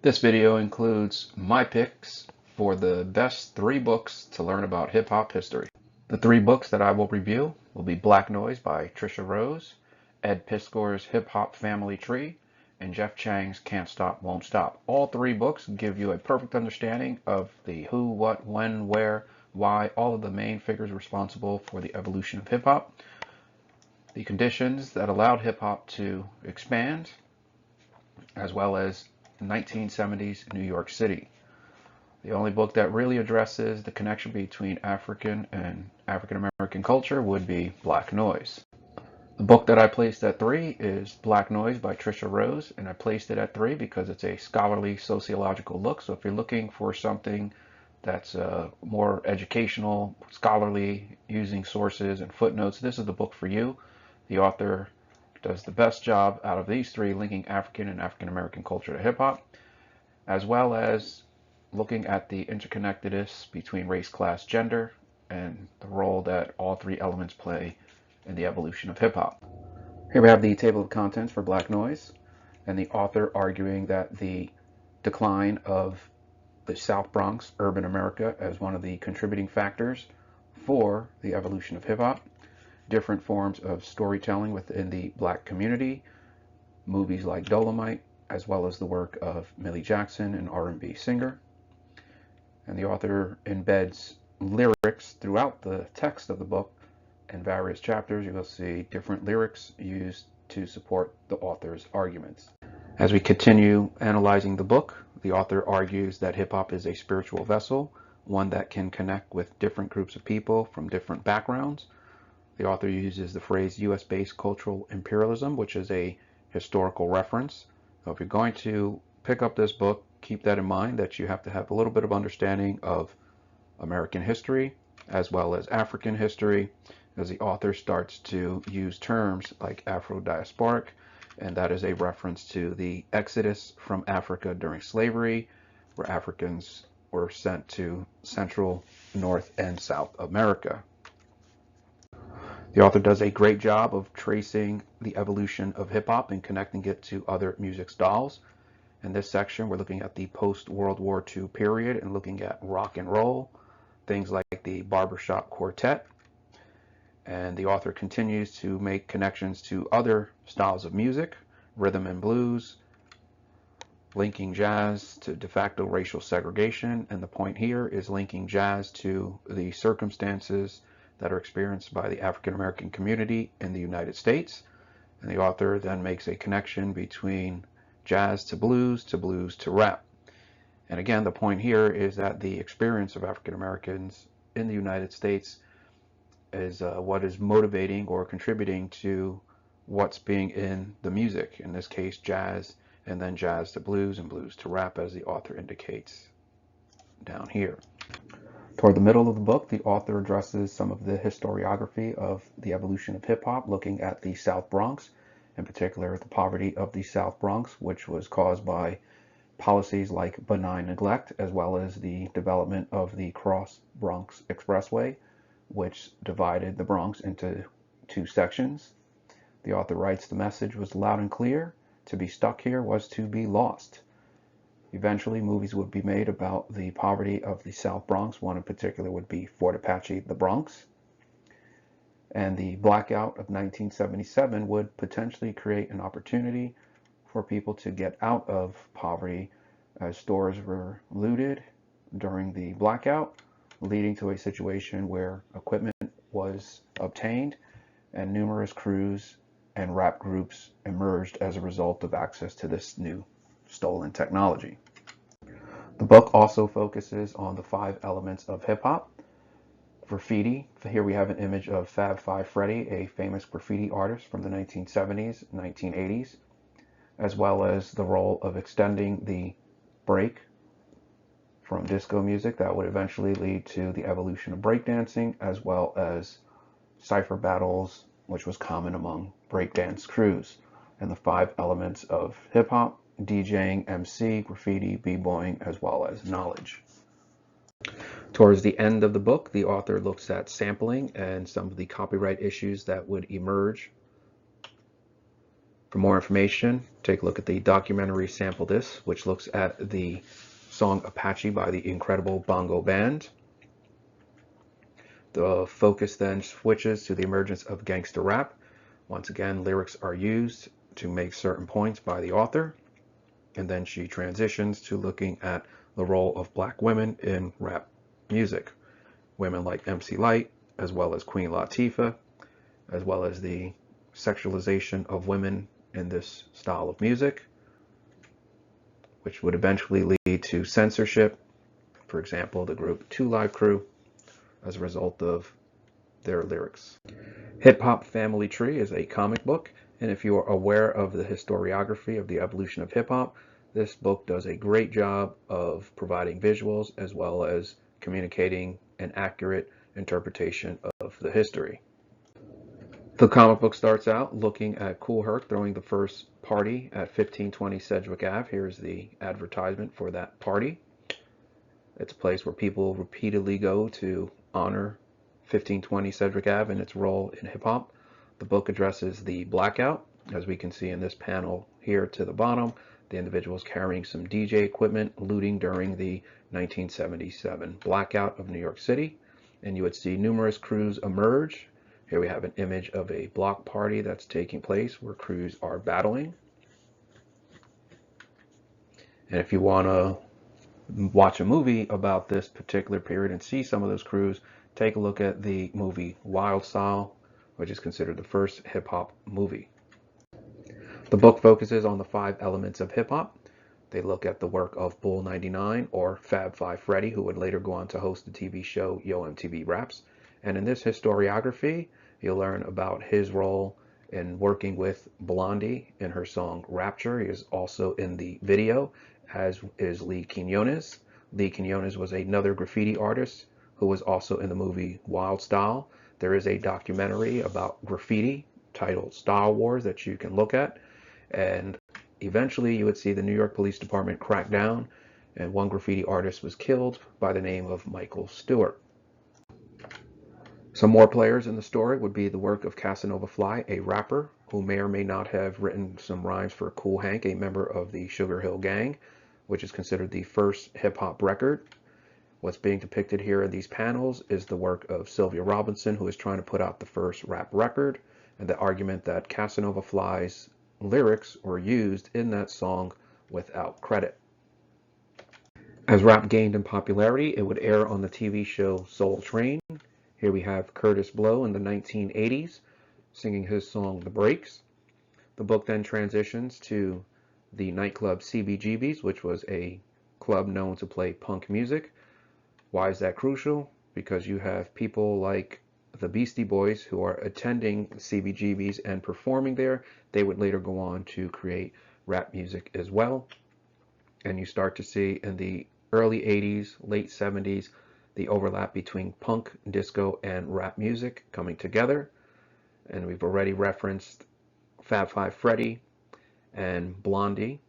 This video includes my picks for the best 3 books to learn about hip-hop history. The 3 books that I will review will be Black Noise by Trisha Rose, Ed Piskor's Hip Hop Family Tree, and Jeff Chang's Can't Stop, Won't Stop. All 3 books give you a perfect understanding of the who, what, when, where, why, all of the main figures responsible for the evolution of hip-hop, the conditions that allowed hip-hop to expand, as well as 1970s New York City. The only book that really addresses the connection between African and African American culture would be Black Noise. The book that I placed at 3 is Black Noise by Trisha Rose, and I placed it at 3 because it's a scholarly sociological look. So if you're looking for something that's more educational, scholarly, using sources and footnotes, this is the book for you. The author does the best job out of these 3 linking African and African American culture to hip hop, as well as looking at the interconnectedness between race, class, gender, and the role that all 3 elements play in the evolution of hip hop. Here we have the table of contents for Black Noise, and the author arguing that the decline of the South Bronx, urban America, as one of the contributing factors for the evolution of hip hop, different forms of storytelling within the Black community, movies like Dolomite, as well as the work of Millie Jackson, an R&B singer. And the author embeds lyrics throughout the text of the book. In various chapters, you will see different lyrics used to support the author's arguments. As we continue analyzing the book, the author argues that hip-hop is a spiritual vessel, one that can connect with different groups of people from different backgrounds. The author uses the phrase US-based cultural imperialism, which is a historical reference. So if you're going to pick up this book, keep that in mind, that you have to have a little bit of understanding of American history as well as African history, as the author starts to use terms like Afro-diasporic, and that is a reference to the exodus from Africa during slavery, where Africans were sent to Central, North, and South America. The author does a great job of tracing the evolution of hip-hop and connecting it to other music styles. In this section, we're looking at the post-World War II period and looking at rock and roll, things like the Barbershop Quartet. And the author continues to make connections to other styles of music, rhythm and blues, linking jazz to de facto racial segregation. And the point here is linking jazz to the circumstances that are experienced by the African American community in the United States. And the author then makes a connection between jazz to blues to rap. And again, the point here is that the experience of African Americans in the United States is what is motivating or contributing to what's being in the music, in this case jazz, and then jazz to blues and blues to rap, as the author indicates down here. Toward the middle of the book, the author addresses some of the historiography of the evolution of hip-hop, looking at the South Bronx, in particular the poverty of the South Bronx, which was caused by policies like benign neglect, as well as the development of the Cross Bronx Expressway, which divided the Bronx into 2 sections. The author writes, "The message was loud and clear. To be stuck here was to be lost." Eventually, movies would be made about the poverty of the South Bronx. One in particular would be Fort Apache, The Bronx. And the blackout of 1977 would potentially create an opportunity for people to get out of poverty, as stores were looted during the blackout, leading to a situation where equipment was obtained and numerous crews and rap groups emerged as a result of access to this new stolen technology. The book also focuses on the 5 elements of hip-hop. Graffiti. Here we have an image of Fab Five Freddy, a famous graffiti artist from the 1970s, 1980s, as well as the role of extending the break from disco music that would eventually lead to the evolution of breakdancing, as well as cypher battles, which was common among breakdance crews, and the 5 elements of hip-hop: DJing, MC, graffiti, b-boying, as well as knowledge. Towards the end of the book, the author looks at sampling and some of the copyright issues that would emerge For more information, take a look at the documentary Sample This, which looks at the song Apache by the Incredible Bongo Band. The focus then switches to the emergence of gangster rap. Once again, lyrics are used to make certain points by the author, and then she transitions to looking at the role of black women in rap music. Women like MC Lyte, as well as Queen Latifah, as well as the sexualization of women in this style of music, which would eventually lead to censorship. For example, the group 2 Live Crew, as a result of their lyrics. Hip Hop Family Tree is a comic book, and if you are aware of the historiography of the evolution of hip hop, this book does a great job of providing visuals as well as communicating an accurate interpretation of the history. The comic book starts out looking at Kool Herc throwing the first party at 1520 Sedgwick Ave. Here's the advertisement for that party. It's a place where people repeatedly go to honor 1520 Sedgwick Ave and its role in hip hop. The book addresses the blackout, as we can see in this panel here to the bottom. The individuals carrying some DJ equipment looting during the 1977 blackout of New York City. And you would see numerous crews emerge. Here we have an image of a block party that's taking place where crews are battling. And if you want to watch a movie about this particular period and see some of those crews, take a look at the movie Wild Style, which is considered the first hip-hop movie. The book focuses on the 5 elements of hip-hop. They look at the work of Bull 99, or Fab 5 Freddy, who would later go on to host the TV show Yo MTV Raps. And in this historiography, you'll learn about his role in working with Blondie in her song Rapture. He is also in the video, as is Lee Quinones. Lee Quinones was another graffiti artist who was also in the movie Wild Style. There is a documentary about graffiti titled Style Wars that you can look at. And eventually you would see the New York Police Department crack down, and one graffiti artist was killed by the name of Michael Stewart. Some more players in the story would be the work of Casanova Fly, a rapper who may or may not have written some rhymes for Kool Hank, a member of the Sugar Hill Gang, which is considered the first hip-hop record. What's being depicted here in these panels is the work of Sylvia Robinson, who is trying to put out the first rap record, and the argument that Casanova Fly's lyrics were used in that song without credit. As rap gained in popularity, it would air on the TV show Soul Train. Here we have Curtis Blow in the 1980s singing his song The Breaks. The book then transitions to the nightclub CBGB's, which was a club known to play punk music. Why is that crucial? Because you have people like the Beastie Boys who are attending CBGB's and performing there. They would later go on to create rap music as well. And you start to see in the early 80s, late 70s, the overlap between punk, disco, and rap music coming together. And we've already referenced Fab 5 Freddy and Blondie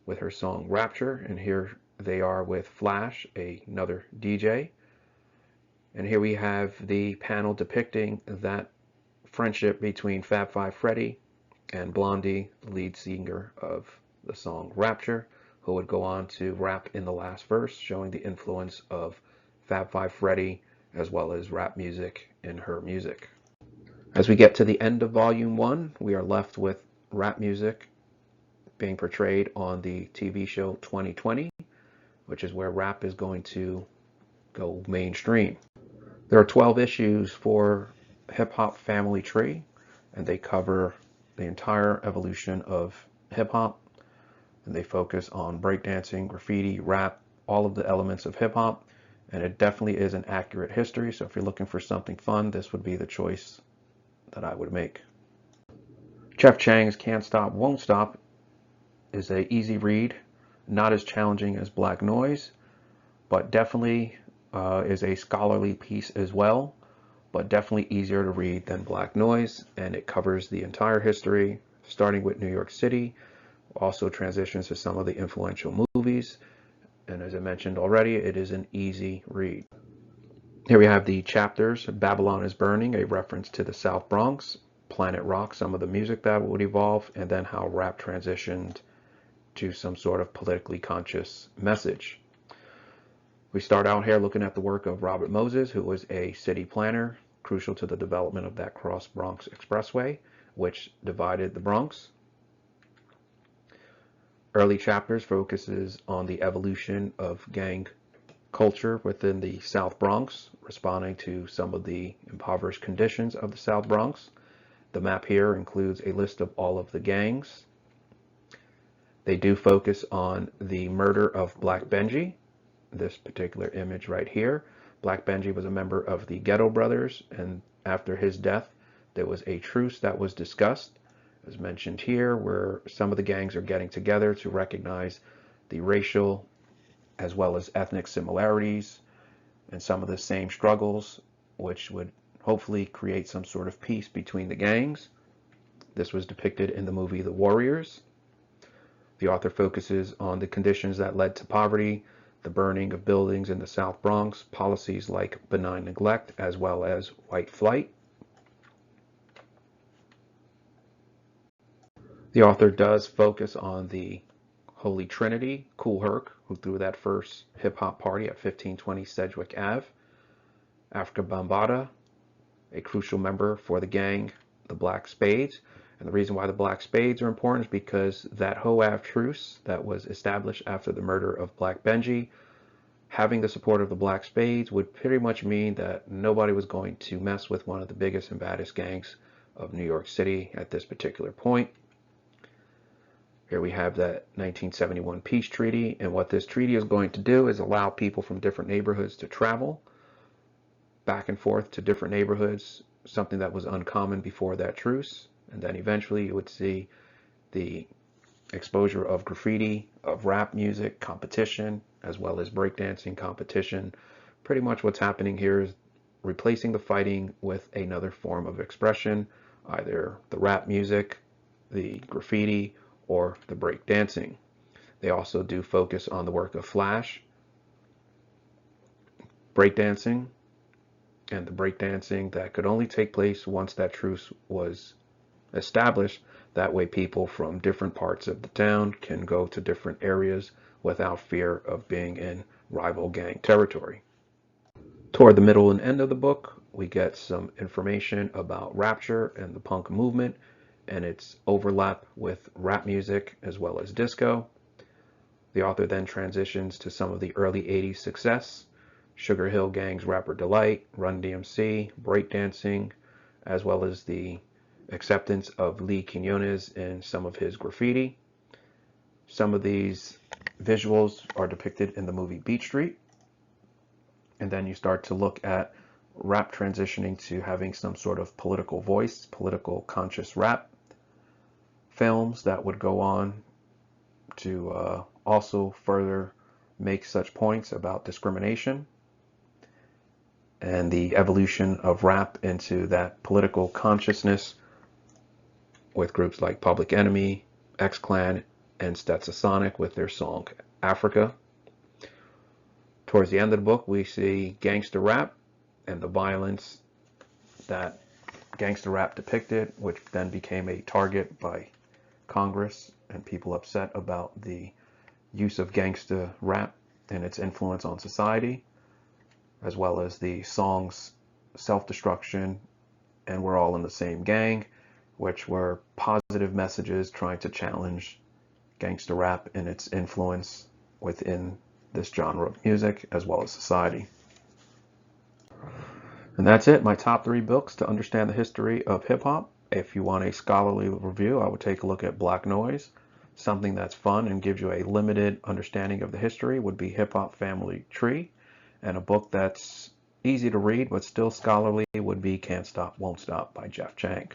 with her song Rapture. And here they are with Flash, another DJ. And here we have the panel depicting that friendship between Fab 5 Freddy and Blondie, the lead singer of the song Rapture, who would go on to rap in the last verse, showing the influence of Fab 5 Freddy as well as rap music in her music. As we get to the end of Volume 1, we are left with rap music being portrayed on the TV show 2020, which is where rap is going to go mainstream. There are 12 issues for Hip Hop Family Tree, and they cover the entire evolution of hip hop, and they focus on breakdancing, graffiti, rap, all of the elements of hip hop. And it definitely is an accurate history, so if you're looking for something fun, this would be the choice that I would make. Jeff Chang's Can't Stop, Won't Stop is an easy read, not as challenging as Black Noise, but definitely is a scholarly piece as well, but definitely easier to read than Black Noise, and it covers the entire history, starting with New York City, also transitions to some of the influential movies. And as I mentioned already, it is an easy read. Here we have the chapters. Babylon is Burning, a reference to the South Bronx. Planet Rock, some of the music that would evolve, and then how rap transitioned to some sort of politically conscious message. We start out here looking at the work of Robert Moses, who was a city planner, crucial to the development of that Cross Bronx Expressway, which divided the Bronx. Early chapters focuses on the evolution of gang culture within the South Bronx, responding to some of the impoverished conditions of the South Bronx. The map here includes a list of all of the gangs. They do focus on the murder of Black Benji. This particular image right here. Black Benji was a member of the Ghetto Brothers, and after his death, there was a truce that was discussed, as mentioned here, where some of the gangs are getting together to recognize the racial as well as ethnic similarities and some of the same struggles, which would hopefully create some sort of peace between the gangs. This was depicted in the movie The Warriors. The author focuses on the conditions that led to poverty, the burning of buildings in the South Bronx, policies like benign neglect, as well as white flight. The author does focus on the Holy Trinity, Kool Herc, who threw that first hip-hop party at 1520 Sedgwick Ave. Afrika Bambaataa, a crucial member for the gang, the Black Spades. And the reason why the Black Spades are important is because that Hoe Ave truce that was established after the murder of Black Benji, having the support of the Black Spades would pretty much mean that nobody was going to mess with one of the biggest and baddest gangs of New York City at this particular point. Here we have that 1971 Peace Treaty, and what this treaty is going to do is allow people from different neighborhoods to travel back and forth to different neighborhoods, something that was uncommon before that truce. And then eventually you would see the exposure of graffiti, of rap music, competition, as well as breakdancing competition. Pretty much what's happening here is replacing the fighting with another form of expression, either the rap music, the graffiti, or the breakdancing. They also do focus on the work of Flash, breakdancing, and the breakdancing that could only take place once that truce was established. That way people from different parts of the town can go to different areas without fear of being in rival gang territory. Toward the middle and end of the book, we get some information about Rapture and the punk movement and its overlap with rap music as well as disco. The author then transitions to some of the early 80s success, Sugar Hill Gang's Rapper Delight, Run DMC, breakdancing, as well as the acceptance of Lee Quinones in some of his graffiti. Some of these visuals are depicted in the movie Beat Street. And then you start to look at rap transitioning to having some sort of political voice, political conscious rap films that would go on to also further make such points about discrimination and the evolution of rap into that political consciousness with groups like Public Enemy, X-Clan, and Stetsasonic with their song Africa. Towards the end of the book, we see gangster rap and the violence that gangster rap depicted, which then became a target by Congress and people upset about the use of gangster rap and its influence on society, as well as the song's self-destruction and We're All in the Same Gang, which were positive messages trying to challenge gangster rap and its influence within this genre of music as well as society. And that's it, my top 3 books to understand the history of hip-hop. If you want a scholarly review, I would take a look at Black Noise. Something that's fun and gives you a limited understanding of the history would be Hip Hop Family Tree. And a book that's easy to read but still scholarly would be Can't Stop, Won't Stop by Jeff Chang.